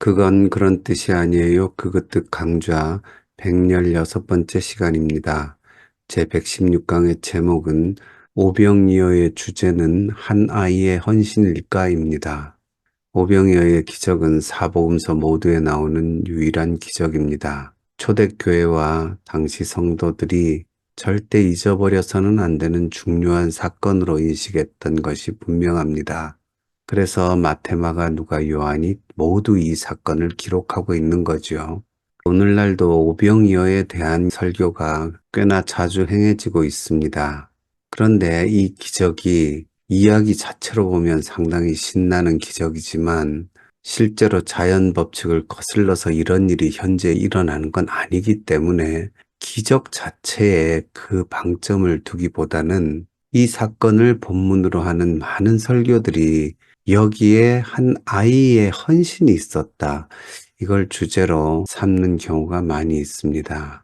그건 그런 뜻이 아니에요. 그것 뜻 강좌 116번째 시간입니다. 제 116강의 제목은 오병이어의 주제는 한 아이의 헌신일까입니다. 오병이어의 기적은 사복음서 모두에 나오는 유일한 기적입니다. 초대교회와 당시 성도들이 절대 잊어버려서는 안 되는 중요한 사건으로 인식했던 것이 분명합니다. 그래서 마테마가 누가 요한이 모두 이 사건을 기록하고 있는 거죠. 오늘날도 오병이어에 대한 설교가 꽤나 자주 행해지고 있습니다. 그런데 이 기적이 이야기 자체로 보면 상당히 신나는 기적이지만 실제로 자연 법칙을 거슬러서 이런 일이 현재 일어나는 건 아니기 때문에 기적 자체에 그 방점을 두기보다는 이 사건을 본문으로 하는 많은 설교들이 여기에 한 아이의 헌신이 있었다. 이걸 주제로 삼는 경우가 많이 있습니다.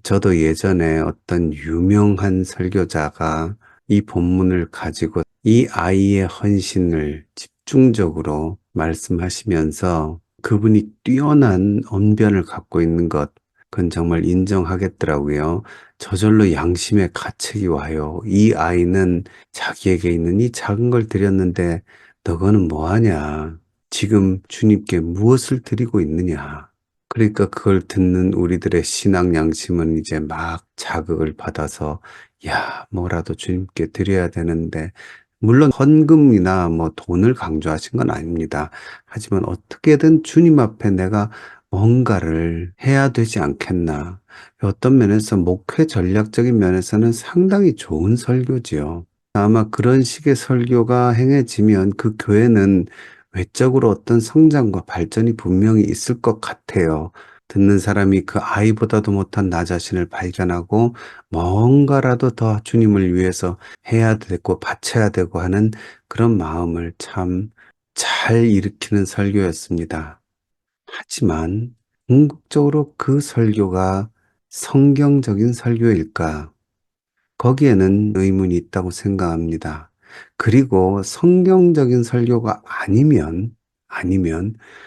저도 예전에 어떤 유명한 설교자가 이 본문을 가지고 이 아이의 헌신을 집중적으로 말씀하시면서 그분이 뛰어난 언변을 갖고 있는 것, 그건 정말 인정하겠더라고요. 저절로 양심의 가책이 와요. 이 아이는 자기에게 있는 이 작은 걸 드렸는데 너거는 뭐하냐? 지금 주님께 무엇을 드리고 있느냐? 그러니까 그걸 듣는 우리들의 신앙 양심은 이제 막 자극을 받아서 야, 뭐라도 주님께 드려야 되는데 물론 헌금이나 뭐 돈을 강조하신 건 아닙니다. 하지만 어떻게든 주님 앞에 내가 뭔가를 해야 되지 않겠나. 어떤 면에서 목회 전략적인 면에서는 상당히 좋은 설교지요. 아마 그런 식의 설교가 행해지면 그 교회는 외적으로 어떤 성장과 발전이 분명히 있을 것 같아요. 듣는 사람이 그 아이보다도 못한 나 자신을 발견하고 뭔가라도 더 주님을 위해서 해야 되고 바쳐야 되고 하는 그런 마음을 참 잘 일으키는 설교였습니다. 하지만 궁극적으로 그 설교가 성경적인 설교일까? 거기에는 의문이 있다고 생각합니다. 그리고 성경적인 설교가 아니면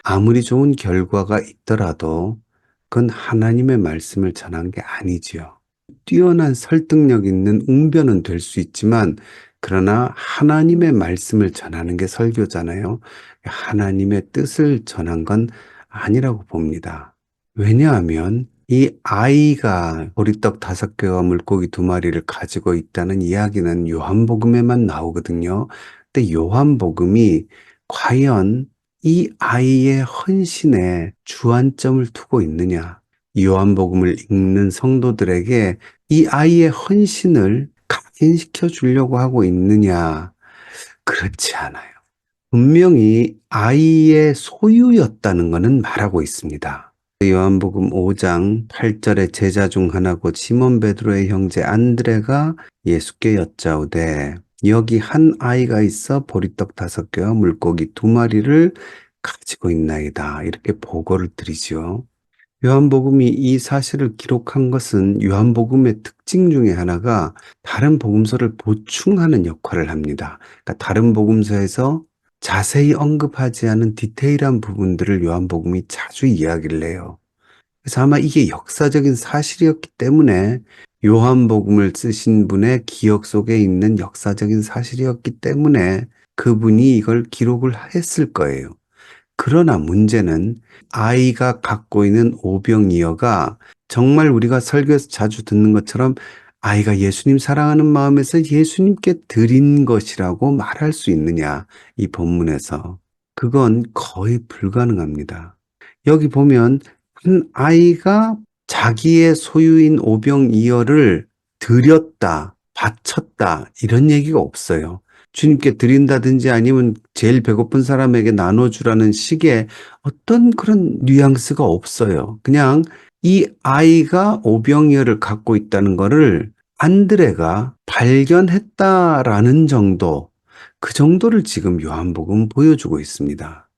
아무리 좋은 결과가 있더라도 그건 하나님의 말씀을 전한 게 아니지요. 뛰어난 설득력 있는 웅변은 될 수 있지만 그러나 하나님의 말씀을 전하는 게 설교잖아요. 하나님의 뜻을 전한 건 아니라고 봅니다. 왜냐하면 이 아이가 보리떡 5개와 물고기 2마리를 가지고 있다는 이야기는 요한복음에만 나오거든요. 근데 요한복음이 과연 이 아이의 헌신에 주안점을 두고 있느냐? 요한복음을 읽는 성도들에게 이 아이의 헌신을 각인시켜 주려고 하고 있느냐? 그렇지 않아요. 분명히 아이의 소유였다는 것은 말하고 있습니다. 요한복음 5장 8절의 제자 중 하나고 시몬 베드로의 형제 안드레가 예수께 여짜오되 여기 한 아이가 있어 보리떡 5개와 물고기 2마리를 가지고 있나이다. 이렇게 보고를 드리죠. 요한복음이 이 사실을 기록한 것은 요한복음의 특징 중에 하나가 다른 복음서를 보충하는 역할을 합니다. 그러니까 다른 복음서에서 자세히 언급하지 않은 디테일한 부분들을 요한복음이 자주 이야기를 해요. 그래서 아마 이게 역사적인 사실이었기 때문에 요한복음을 쓰신 분의 기억 속에 있는 역사적인 사실이었기 때문에 그분이 이걸 기록을 했을 거예요. 그러나 문제는 아이가 갖고 있는 오병이어가 정말 우리가 설교에서 자주 듣는 것처럼 아이가 예수님 사랑하는 마음에서 예수님께 드린 것이라고 말할 수 있느냐, 이 본문에서. 그건 거의 불가능합니다. 여기 보면 한 아이가 자기의 소유인 오병이어를 드렸다, 바쳤다, 이런 얘기가 없어요. 주님께 드린다든지 아니면 제일 배고픈 사람에게 나눠주라는 식의 어떤 그런 뉘앙스가 없어요. 그냥 이 아이가 오병이어를 갖고 있다는 거를 안드레가 발견했다라는 정도, 그 정도를 지금 요한복음은 보여주고 있습니다.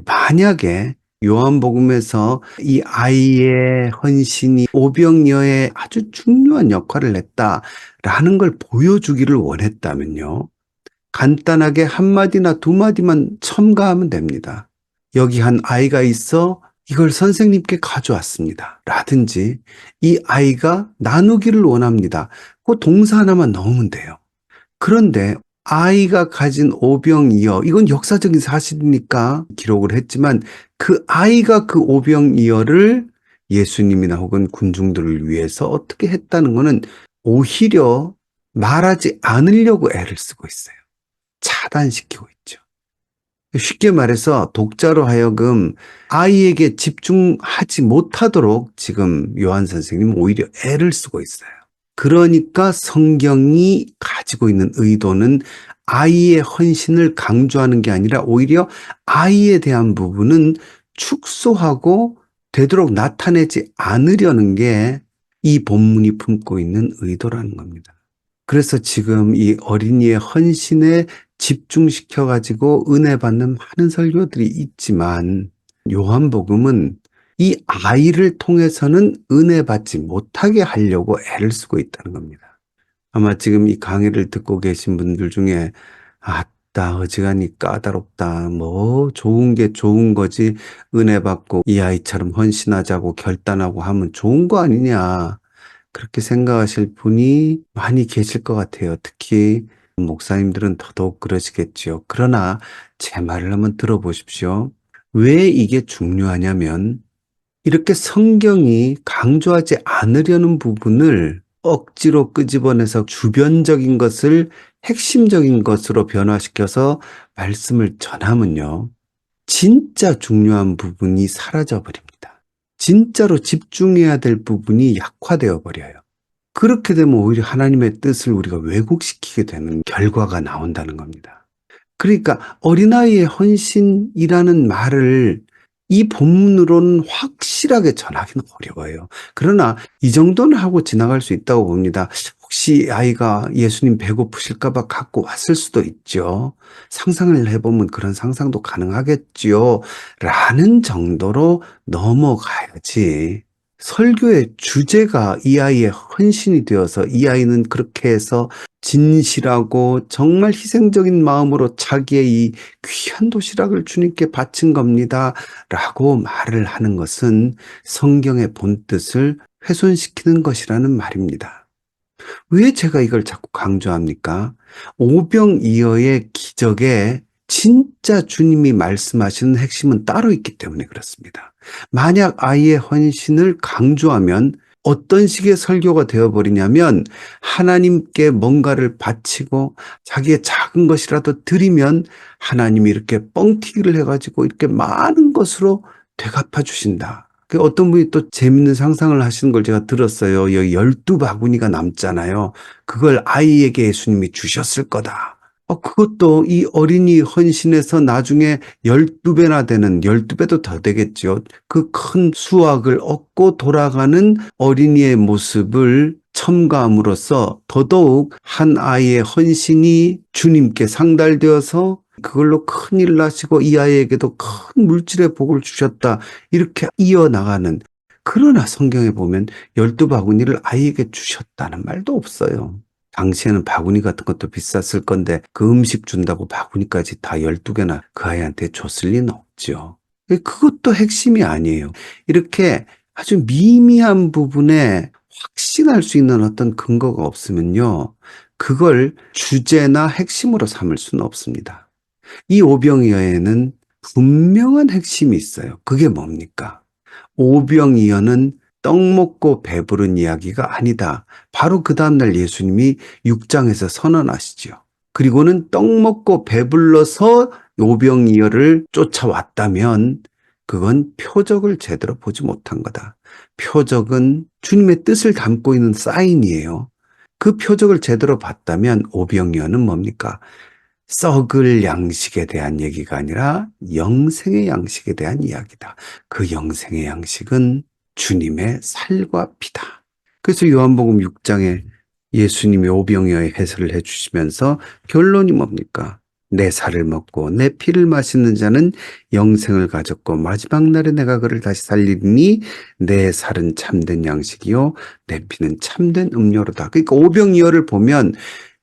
만약에 요한복음에서 이 아이의 헌신이 오병이어의 아주 중요한 역할을 했다라는 걸 보여주기를 원했다면요. 간단하게 1마디나 2마디만 첨가하면 됩니다. 여기 한 아이가 있어 이걸 선생님께 가져왔습니다. 라든지 이 아이가 나누기를 원합니다. 그 동사 하나만 넣으면 돼요. 그런데 아이가 가진 오병이어, 이건 역사적인 사실이니까 기록을 했지만 그 아이가 그 오병이어를 예수님이나 혹은 군중들을 위해서 어떻게 했다는 것은 오히려 말하지 않으려고 애를 쓰고 있어요. 차단시키고 있죠. 쉽게 말해서 독자로 하여금 아이에게 집중하지 못하도록 지금 요한 선생님은 오히려 애를 쓰고 있어요. 그러니까 성경이 가지고 있는 의도는 아이의 헌신을 강조하는 게 아니라 오히려 아이에 대한 부분은 축소하고 되도록 나타내지 않으려는 게 이 본문이 품고 있는 의도라는 겁니다. 그래서 지금 이 어린이의 헌신에 집중시켜가지고 은혜 받는 많은 설교들이 있지만 요한복음은 이 아이를 통해서는 은혜 받지 못하게 하려고 애를 쓰고 있다는 겁니다. 아마 지금 이 강의를 듣고 계신 분들 중에 아따 어지간히 까다롭다, 뭐 좋은 게 좋은 거지, 은혜 받고 이 아이처럼 헌신하자고 결단하고 하면 좋은 거 아니냐, 그렇게 생각하실 분이 많이 계실 것 같아요. 특히 목사님들은 더더욱 그러시겠죠. 그러나 제 말을 한번 들어보십시오. 왜 이게 중요하냐면 이렇게 성경이 강조하지 않으려는 부분을 억지로 끄집어내서 주변적인 것을 핵심적인 것으로 변화시켜서 말씀을 전하면요, 진짜 중요한 부분이 사라져 버립니다. 진짜로 집중해야 될 부분이 약화되어 버려요. 그렇게 되면 오히려 하나님의 뜻을 우리가 왜곡시키게 되는 결과가 나온다는 겁니다. 그러니까 어린아이의 헌신이라는 말을 이 본문으로는 확실하게 전하기는 어려워요. 그러나 이 정도는 하고 지나갈 수 있다고 봅니다. 혹시 아이가 예수님 배고프실까 봐 갖고 왔을 수도 있죠. 상상을 해보면 그런 상상도 가능하겠지요. 라는 정도로 넘어가야지. 설교의 주제가 이 아이의 헌신이 되어서 이 아이는 그렇게 해서 진실하고 정말 희생적인 마음으로 자기의 이 귀한 도시락을 주님께 바친 겁니다 라고 말을 하는 것은 성경의 본뜻을 훼손시키는 것이라는 말입니다. 왜 제가 이걸 자꾸 강조합니까? 오병이어의 기적에 진짜 주님이 말씀하시는 핵심은 따로 있기 때문에 그렇습니다. 만약 아이의 헌신을 강조하면 어떤 식의 설교가 되어버리냐면 하나님께 뭔가를 바치고 자기의 작은 것이라도 드리면 하나님이 이렇게 뻥튀기를 해가지고 이렇게 많은 것으로 되갚아 주신다. 어떤 분이 또 재밌는 상상을 하시는 걸 제가 들었어요. 여기 12바구니가 남잖아요. 그걸 아이에게 예수님이 주셨을 거다. 그것도 이 어린이 헌신에서 나중에 12배나 되는, 12배도 더 되겠죠. 그 큰 수확을 얻고 돌아가는 어린이의 모습을 첨가함으로써 더더욱 한 아이의 헌신이 주님께 상달되어서 그걸로 큰일 나시고 이 아이에게도 큰 물질의 복을 주셨다, 이렇게 이어나가는. 그러나 성경에 보면 12바구니를 아이에게 주셨다는 말도 없어요. 당시에는 바구니 같은 것도 비쌌을 건데 그 음식 준다고 바구니까지 다 12개나 그 아이한테 줬을 리는 없죠. 그것도 핵심이 아니에요. 이렇게 아주 미미한 부분에 확신할 수 있는 어떤 근거가 없으면요, 그걸 주제나 핵심으로 삼을 수는 없습니다. 이 오병이어에는 분명한 핵심이 있어요. 그게 뭡니까? 오병이어는 떡 먹고 배부른 이야기가 아니다. 바로 그 다음날 예수님이 6장에서 선언하시죠. 그리고는 떡 먹고 배불러서 오병이어를 쫓아왔다면 그건 표적을 제대로 보지 못한 거다. 표적은 주님의 뜻을 담고 있는 사인이에요. 그 표적을 제대로 봤다면 오병이어는 뭡니까? 썩을 양식에 대한 얘기가 아니라 영생의 양식에 대한 이야기다. 그 영생의 양식은 주님의 살과 피다. 그래서 요한복음 6장에 예수님이 오병이어의 해설을 해주시면서 결론이 뭡니까? 내 살을 먹고 내 피를 마시는 자는 영생을 가졌고 마지막 날에 내가 그를 다시 살리니 내 살은 참된 양식이요 내 피는 참된 음료로다. 그러니까 오병이어를 보면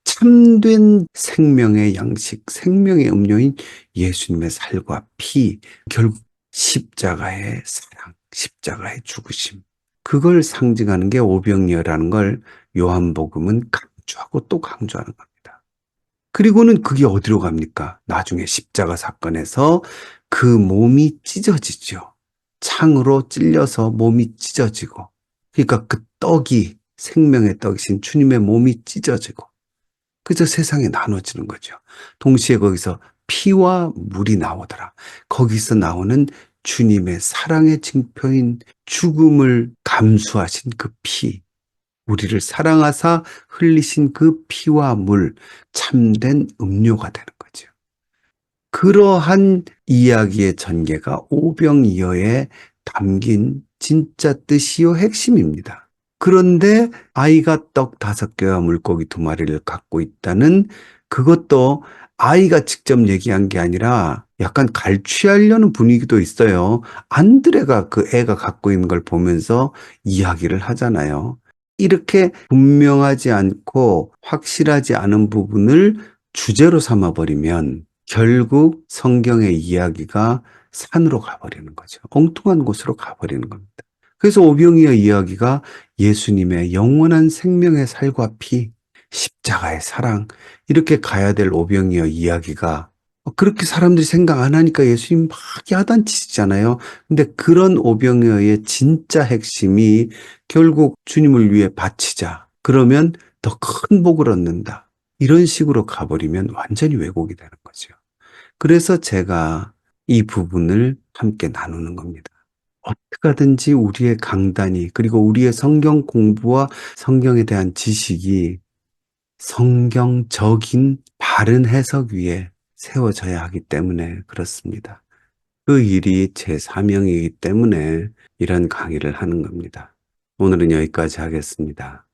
참된 생명의 양식, 생명의 음료인 예수님의 살과 피, 결국 십자가의 사랑, 십자가의 죽으심. 그걸 상징하는 게 오병이어라는 걸 요한복음은 강조하고 또 강조하는 겁니다. 그리고는 그게 어디로 갑니까? 나중에 십자가 사건에서 그 몸이 찢어지죠. 창으로 찔려서 몸이 찢어지고, 그러니까 그 떡이 생명의 떡이신 주님의 몸이 찢어지고, 그저 세상에 나눠지는 거죠. 동시에 거기서 피와 물이 나오더라. 거기서 나오는 주님의 사랑의 증표인 죽음을 감수하신 그 피, 우리를 사랑하사 흘리신 그 피와 물, 참된 음료가 되는 거죠. 그러한 이야기의 전개가 오병이어에 담긴 진짜 뜻이요 핵심입니다. 그런데 아이가 떡 5개와 물고기 2마리를 갖고 있다는 그것도 아이가 직접 얘기한 게 아니라 약간 갈취하려는 분위기도 있어요. 안드레가 그 애가 갖고 있는 걸 보면서 이야기를 하잖아요. 이렇게 분명하지 않고 확실하지 않은 부분을 주제로 삼아버리면 결국 성경의 이야기가 산으로 가버리는 거죠. 엉뚱한 곳으로 가버리는 겁니다. 그래서 오병이어 이야기가 예수님의 영원한 생명의 살과 피, 십자가의 사랑, 이렇게 가야 될 오병이어 이야기가 그렇게 사람들이 생각 안 하니까 예수님 막 야단치시잖아요. 근데 그런 오병이어의 진짜 핵심이 결국 주님을 위해 바치자. 그러면 더 큰 복을 얻는다. 이런 식으로 가버리면 완전히 왜곡이 되는 거죠. 그래서 제가 이 부분을 함께 나누는 겁니다. 어떻게 하든지 우리의 강단이, 그리고 우리의 성경 공부와 성경에 대한 지식이 성경적인 바른 해석 위에 세워져야 하기 때문에 그렇습니다. 그 일이 제 사명이기 때문에 이런 강의를 하는 겁니다. 오늘은 여기까지 하겠습니다.